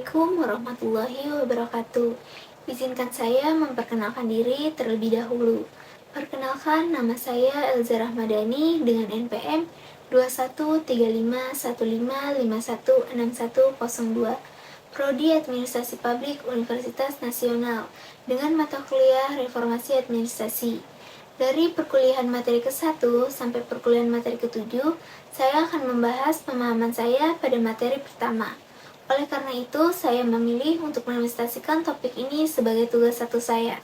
Assalamualaikum warahmatullahi wabarakatuh. Izinkan saya memperkenalkan diri terlebih dahulu. Perkenalkan, nama saya Elza Rahmadani dengan NPM 213515516102, Prodi Administrasi Publik Universitas Nasional, dengan mata kuliah Reformasi Administrasi. Dari perkuliahan materi ke-1 sampai perkuliahan materi ke-7, saya akan membahas pemahaman saya pada materi pertama. Oleh karena itu, saya memilih untuk menginvestasikan topik ini sebagai tugas satu saya.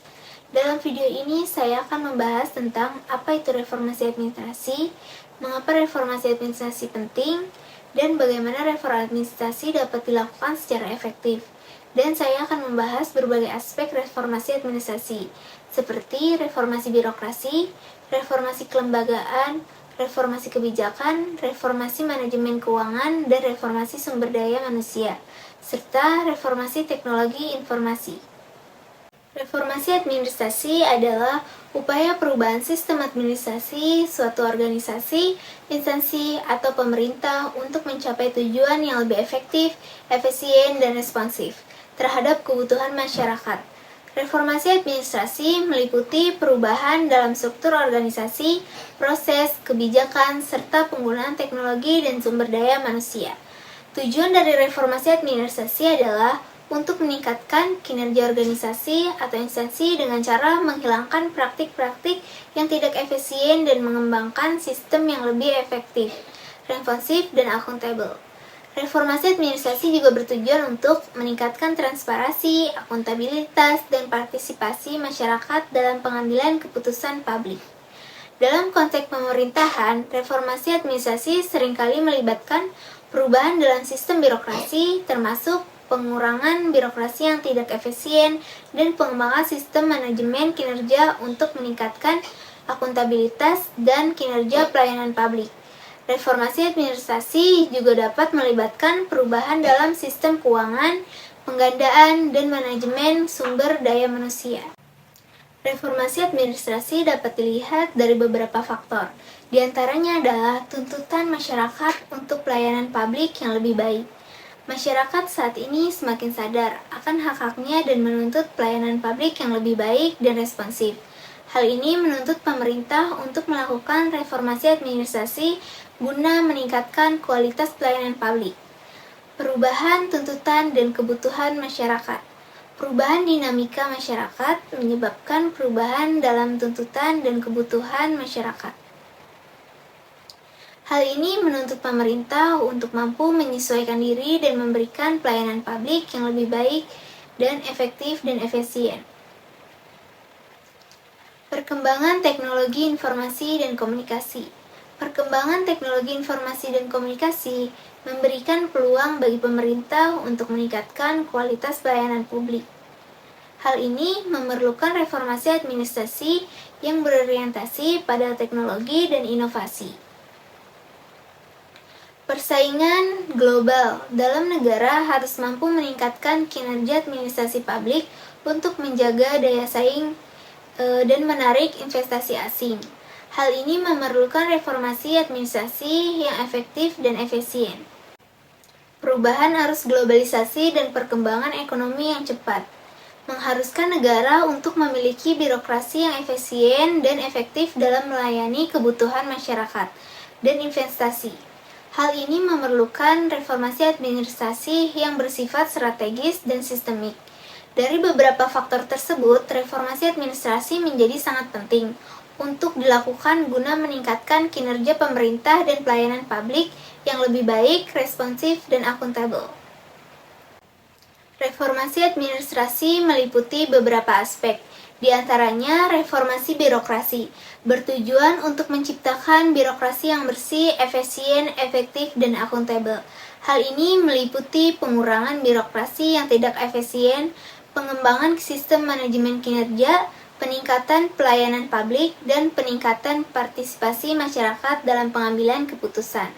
Dalam video ini, saya akan membahas tentang apa itu reformasi administrasi, mengapa reformasi administrasi penting, dan bagaimana reformasi administrasi dapat dilakukan secara efektif. Dan saya akan membahas berbagai aspek reformasi administrasi, seperti reformasi birokrasi, reformasi kelembagaan, reformasi kebijakan, reformasi manajemen keuangan, dan reformasi sumber daya manusia, serta reformasi teknologi informasi. Reformasi administrasi adalah upaya perubahan sistem administrasi suatu organisasi, instansi, atau pemerintah untuk mencapai tujuan yang lebih efektif, efisien, dan responsif terhadap kebutuhan masyarakat. Reformasi administrasi meliputi perubahan dalam struktur organisasi, proses, kebijakan, serta penggunaan teknologi dan sumber daya manusia. Tujuan dari reformasi administrasi adalah untuk meningkatkan kinerja organisasi atau instansi dengan cara menghilangkan praktik-praktik yang tidak efisien dan mengembangkan sistem yang lebih efektif, responsif, dan akuntabel. Reformasi administrasi juga bertujuan untuk meningkatkan transparansi, akuntabilitas, dan partisipasi masyarakat dalam pengambilan keputusan publik. Dalam konteks pemerintahan, reformasi administrasi seringkali melibatkan perubahan dalam sistem birokrasi, termasuk pengurangan birokrasi yang tidak efisien dan pengembangan sistem manajemen kinerja untuk meningkatkan akuntabilitas dan kinerja pelayanan publik. Reformasi administrasi juga dapat melibatkan perubahan dalam sistem keuangan, penggandaan, dan manajemen sumber daya manusia. Reformasi administrasi dapat dilihat dari beberapa faktor. Di antaranya adalah tuntutan masyarakat untuk pelayanan publik yang lebih baik. Masyarakat saat ini semakin sadar akan hak-haknya dan menuntut pelayanan publik yang lebih baik dan responsif. Hal ini menuntut pemerintah untuk melakukan reformasi administrasi guna meningkatkan kualitas pelayanan publik. Perubahan tuntutan dan kebutuhan masyarakat. Perubahan dinamika masyarakat menyebabkan perubahan dalam tuntutan dan kebutuhan masyarakat. Hal ini menuntut pemerintah untuk mampu menyesuaikan diri dan memberikan pelayanan publik yang lebih baik dan efektif dan efisien. Perkembangan teknologi informasi dan komunikasi. Perkembangan teknologi informasi dan komunikasi memberikan peluang bagi pemerintah untuk meningkatkan kualitas pelayanan publik. Hal ini memerlukan reformasi administrasi yang berorientasi pada teknologi dan inovasi. Persaingan global dalam negara harus mampu meningkatkan kinerja administrasi publik untuk menjaga daya saing dan menarik investasi asing. Hal ini memerlukan reformasi administrasi yang efektif dan efisien. Perubahan arus globalisasi dan perkembangan ekonomi yang cepat mengharuskan negara untuk memiliki birokrasi yang efisien dan efektif dalam melayani kebutuhan masyarakat dan investasi. Hal ini memerlukan reformasi administrasi yang bersifat strategis dan sistemik. Dari beberapa faktor tersebut, reformasi administrasi menjadi sangat penting untuk dilakukan guna meningkatkan kinerja pemerintah dan pelayanan publik yang lebih baik, responsif, dan akuntabel. Reformasi administrasi meliputi beberapa aspek, di antaranya reformasi birokrasi, bertujuan untuk menciptakan birokrasi yang bersih, efisien, efektif, dan akuntabel. Hal ini meliputi pengurangan birokrasi yang tidak efisien, pengembangan sistem manajemen kinerja, peningkatan pelayanan publik, dan peningkatan partisipasi masyarakat dalam pengambilan keputusan.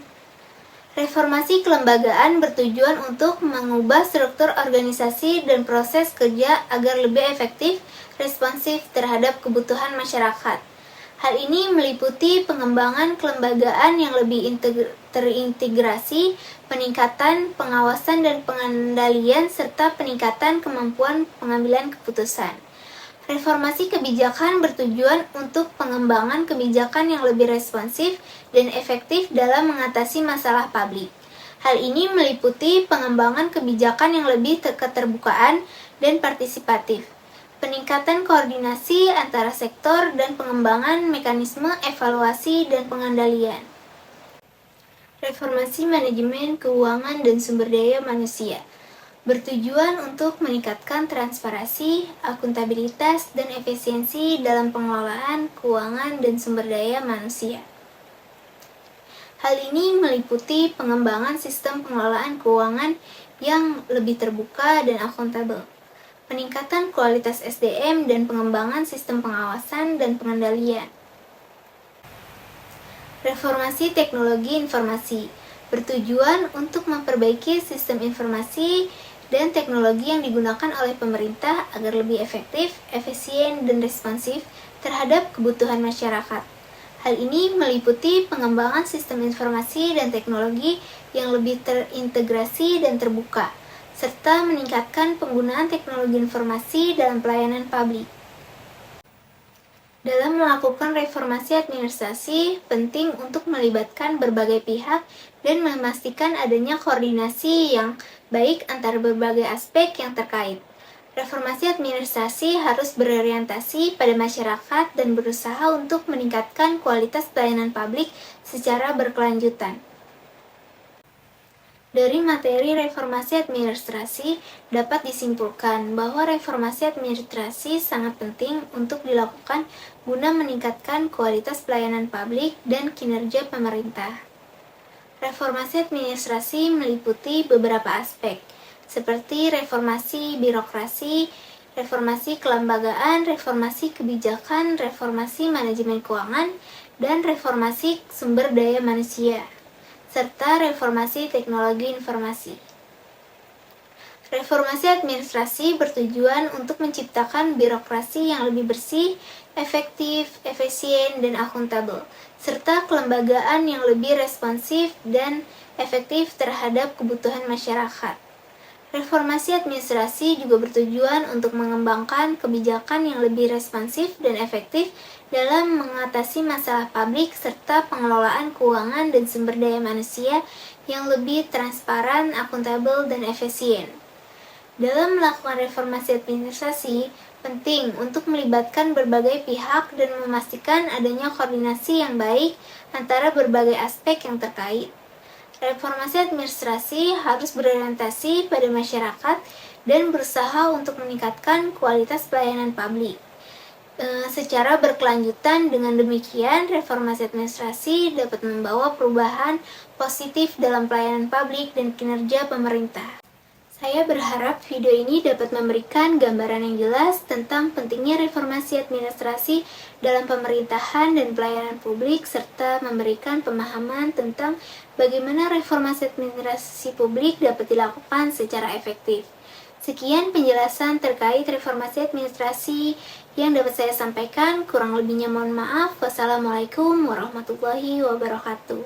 Reformasi kelembagaan bertujuan untuk mengubah struktur organisasi dan proses kerja agar lebih efektif, responsif terhadap kebutuhan masyarakat. Hal ini meliputi pengembangan kelembagaan yang lebih terintegrasi, peningkatan pengawasan dan pengendalian, serta peningkatan kemampuan pengambilan keputusan. Reformasi kebijakan bertujuan untuk pengembangan kebijakan yang lebih responsif dan efektif dalam mengatasi masalah publik. Hal ini meliputi pengembangan kebijakan yang lebih keterbukaan dan partisipatif, peningkatan koordinasi antara sektor, dan pengembangan mekanisme evaluasi dan pengendalian. Reformasi manajemen keuangan dan sumber daya manusia bertujuan untuk meningkatkan transparansi, akuntabilitas, dan efisiensi dalam pengelolaan keuangan dan sumber daya manusia. Hal ini meliputi pengembangan sistem pengelolaan keuangan yang lebih terbuka dan akuntabel, peningkatan kualitas SDM, dan pengembangan sistem pengawasan dan pengendalian. Reformasi teknologi informasi bertujuan untuk memperbaiki sistem informasi dan teknologi yang digunakan oleh pemerintah agar lebih efektif, efisien, dan responsif terhadap kebutuhan masyarakat. Hal ini meliputi pengembangan sistem informasi dan teknologi yang lebih terintegrasi dan terbuka, serta meningkatkan penggunaan teknologi informasi dalam pelayanan publik. Dalam melakukan reformasi administrasi, penting untuk melibatkan berbagai pihak dan memastikan adanya koordinasi yang baik antara berbagai aspek yang terkait. Reformasi administrasi harus berorientasi pada masyarakat dan berusaha untuk meningkatkan kualitas pelayanan publik secara berkelanjutan. Dari materi reformasi administrasi, dapat disimpulkan bahwa reformasi administrasi sangat penting untuk dilakukan guna meningkatkan kualitas pelayanan publik dan kinerja pemerintah. Reformasi administrasi meliputi beberapa aspek, seperti reformasi birokrasi, reformasi kelembagaan, reformasi kebijakan, reformasi manajemen keuangan, dan reformasi sumber daya manusia, serta reformasi teknologi informasi. Reformasi administrasi bertujuan untuk menciptakan birokrasi yang lebih bersih, efektif, efisien, dan akuntabel, serta kelembagaan yang lebih responsif dan efektif terhadap kebutuhan masyarakat. Reformasi administrasi juga bertujuan untuk mengembangkan kebijakan yang lebih responsif dan efektif dalam mengatasi masalah publik serta pengelolaan keuangan dan sumber daya manusia yang lebih transparan, akuntabel, dan efisien. Dalam melakukan reformasi administrasi, penting untuk melibatkan berbagai pihak dan memastikan adanya koordinasi yang baik antara berbagai aspek yang terkait. Reformasi administrasi harus berorientasi pada masyarakat dan berusaha untuk meningkatkan kualitas pelayanan publik. Secara berkelanjutan, dengan demikian, reformasi administrasi dapat membawa perubahan positif dalam pelayanan publik dan kinerja pemerintah. Saya berharap video ini dapat memberikan gambaran yang jelas tentang pentingnya reformasi administrasi dalam pemerintahan dan pelayanan publik, serta memberikan pemahaman tentang bagaimana reformasi administrasi publik dapat dilakukan secara efektif. Sekian penjelasan terkait reformasi administrasi yang dapat saya sampaikan. Kurang lebihnya mohon maaf. Wassalamualaikum warahmatullahi wabarakatuh.